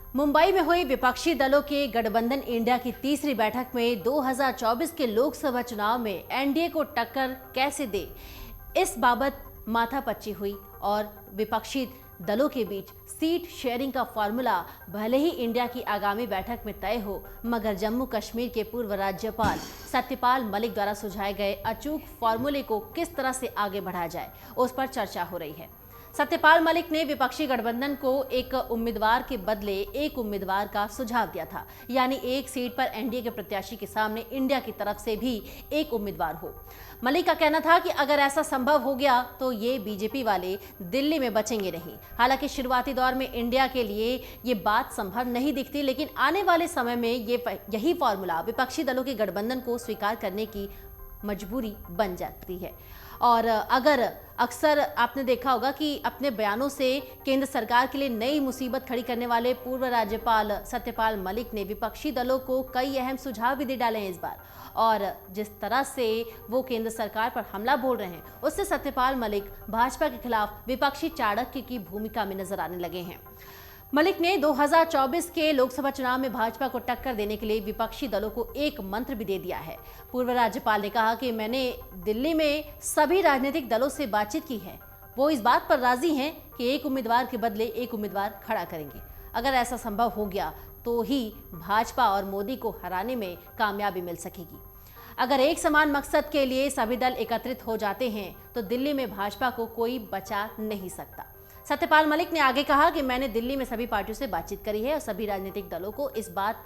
मुंबई में हुई विपक्षी दलों के गठबंधन इंडिया की तीसरी बैठक में 2024 के लोकसभा चुनाव में एनडीए को टक्कर कैसे दे, इस बाबत माथापच्ची हुई और विपक्षी दलों के बीच सीट शेयरिंग का फॉर्मूला भले ही इंडिया की आगामी बैठक में तय हो, मगर जम्मू कश्मीर के पूर्व राज्यपाल सत्यपाल मलिक द्वारा सुझाए गए अचूक फॉर्मूले को किस तरह से आगे बढ़ाया जाए, उस पर चर्चा हो रही है। सत्यपाल मलिक ने विपक्षी गठबंधन को एक उम्मीदवार के बदले एक उम्मीदवार का सुझाव दिया था, यानी एक सीट पर एनडीए के प्रत्याशी के सामने इंडिया की तरफ से भी एक उम्मीदवार हो। मलिक का कहना था कि अगर ऐसा संभव हो गया तो ये बीजेपी वाले दिल्ली में बचेंगे नहीं। हालांकि शुरुआती दौर में इंडिया के लिए ये बात संभव नहीं दिखती, लेकिन आने वाले समय में यही फॉर्मूला विपक्षी दलों के गठबंधन को स्वीकार करने की मजबूरी बन जाती है। और अक्सर आपने देखा होगा कि अपने बयानों से केंद्र सरकार के लिए नई मुसीबत खड़ी करने वाले पूर्व राज्यपाल सत्यपाल मलिक ने विपक्षी दलों को कई अहम सुझाव भी दे डाले हैं इस बार। और जिस तरह से वो केंद्र सरकार पर हमला बोल रहे हैं, उससे सत्यपाल मलिक भाजपा के खिलाफ विपक्षी चाणक्य की भूमिका में नजर आने लगे हैं। मलिक ने 2024 के लोकसभा चुनाव में भाजपा को टक्कर देने के लिए विपक्षी दलों को एक मंत्र भी दे दिया है। पूर्व राज्यपाल ने कहा कि मैंने दिल्ली में सभी राजनीतिक दलों से बातचीत की है, वो इस बात पर राजी हैं कि एक उम्मीदवार के बदले एक उम्मीदवार खड़ा करेंगे। अगर ऐसा संभव हो गया तो ही भाजपा और मोदी को हराने में कामयाबी मिल सकेगी। अगर एक समान मकसद के लिए सभी दल एकत्रित हो जाते हैं तो दिल्ली में भाजपा को कोई बचा नहीं सकता। सत्यपाल मलिक ने आगे कहा कि मैंने दिल्ली में सभी पार्टियों से बातचीत करी है और सभी राजनीतिक दलों को इस बात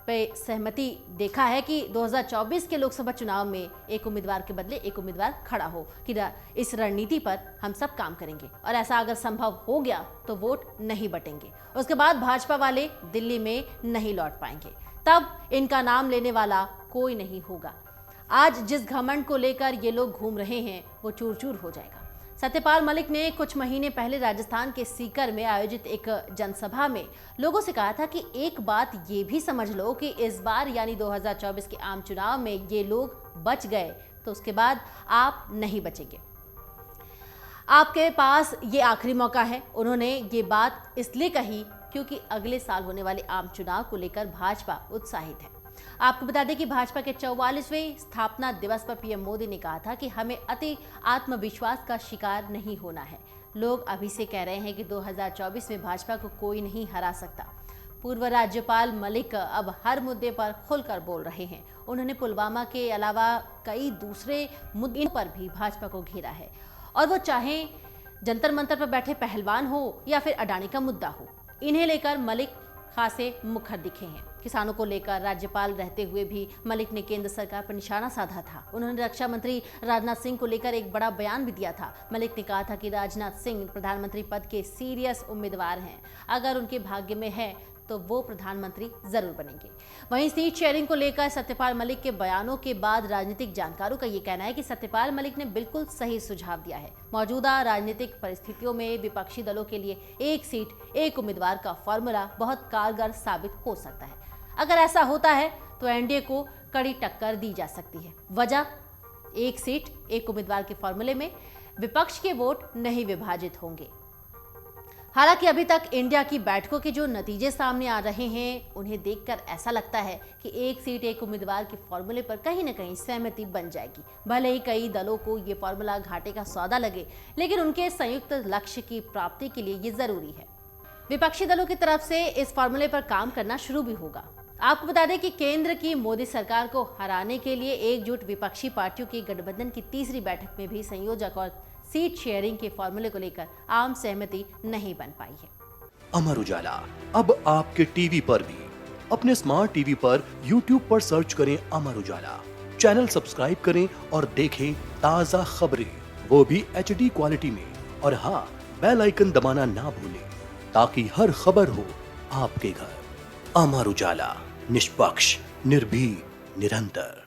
पे सहमति देखा है कि 2024 के लोकसभा चुनाव में एक उम्मीदवार के बदले एक उम्मीदवार खड़ा हो कि इस रणनीति पर हम सब काम करेंगे। और ऐसा अगर संभव हो गया तो वोट नहीं बटेंगे, उसके बाद भाजपा वाले दिल्ली में नहीं लौट पाएंगे, तब इनका नाम लेने वाला कोई नहीं होगा। आज जिस घमंड को लेकर ये लोग घूम रहे हैं वो चूर चूर हो जाएगा। सत्यपाल मलिक ने कुछ महीने पहले राजस्थान के सीकर में आयोजित एक जनसभा में लोगों से कहा था कि एक बात ये भी समझ लो कि इस बार यानी 2024 के आम चुनाव में ये लोग बच गए तो उसके बाद आप नहीं बचेंगे, आपके पास ये आखिरी मौका है। उन्होंने ये बात इसलिए कही क्योंकि अगले साल होने वाले आम चुनाव को लेकर भाजपा उत्साहित है। आपको बता दें कि भाजपा के 44वें स्थापना दिवस पर पीएम मोदी ने कहा था कि हमें अति आत्मविश्वास का शिकार नहीं होना है। लोग अभी से कह रहे हैं कि 2024 में भाजपा को कोई नहीं हरा सकता। पूर्व राज्यपाल मलिक अब हर मुद्दे पर खुलकर बोल रहे हैं। उन्होंने पुलवामा के अलावा कई दूसरे मुद्दों पर भी भाजपा को घेरा है, और वो चाहे जंतर मंतर पर बैठे पहलवान हो या फिर अडानी का मुद्दा हो, इन्हें लेकर मलिक खासे मुखर दिखे हैं। किसानों को लेकर राज्यपाल रहते हुए भी मलिक ने केंद्र सरकार पर निशाना साधा था। उन्होंने रक्षा मंत्री राजनाथ सिंह को लेकर एक बड़ा बयान भी दिया था। मलिक ने कहा था कि राजनाथ सिंह प्रधानमंत्री पद के सीरियस उम्मीदवार हैं, अगर उनके भाग्य में है तो वो प्रधानमंत्री जरूर बनेंगे। वहीं सीट शेयरिंग को लेकर सत्यपाल मलिक के बयानों के बाद राजनीतिक जानकारों का ये कहना है कि सत्यपाल मलिक ने बिल्कुल सही सुझाव दिया है। मौजूदा राजनीतिक परिस्थितियों में विपक्षी दलों के लिए एक सीट एक उम्मीदवार का फॉर्मूला बहुत कारगर साबित हो सकता है। अगर ऐसा होता है तो एनडीए को कड़ी टक्कर दी जा सकती है। वजह, एक सीट एक उम्मीदवार के फॉर्मूले में विपक्ष के वोट नहीं विभाजित होंगे। हालांकि अभी तक इंडिया की बैठकों के जो नतीजे सामने आ रहे हैं, उन्हें देखकर ऐसा लगता है कि एक सीट एक उम्मीदवार के फॉर्मूले पर कहीं न कहीं सहमति बन जाएगी। भले ही कई दलों को ये फॉर्मूला घाटे का सौदा लगे, लेकिन उनके संयुक्त लक्ष्य की प्राप्ति के लिए ये जरूरी है। विपक्षी दलों की तरफ से इस फॉर्मूले पर काम करना शुरू भी होगा। आपको बता दें कि केंद्र की मोदी सरकार को हराने के लिए एकजुट विपक्षी पार्टियों के गठबंधन की तीसरी बैठक में भी संयोजक और सीट शेयरिंग के फॉर्मूले को लेकर आम सहमति नहीं बन पाई है। अमर उजाला अब आपके टीवी पर भी। अपने स्मार्ट टीवी पर YouTube पर सर्च करें अमर उजाला, चैनल सब्सक्राइब करें और देखें ताजा खबरें, वो भी HD क्वालिटी में। और हाँ, बेल आइकन दबाना ना भूलें ताकि हर खबर हो आपके घर। अमर उजाला, निष्पक्ष, निर्भीक, निरंतर।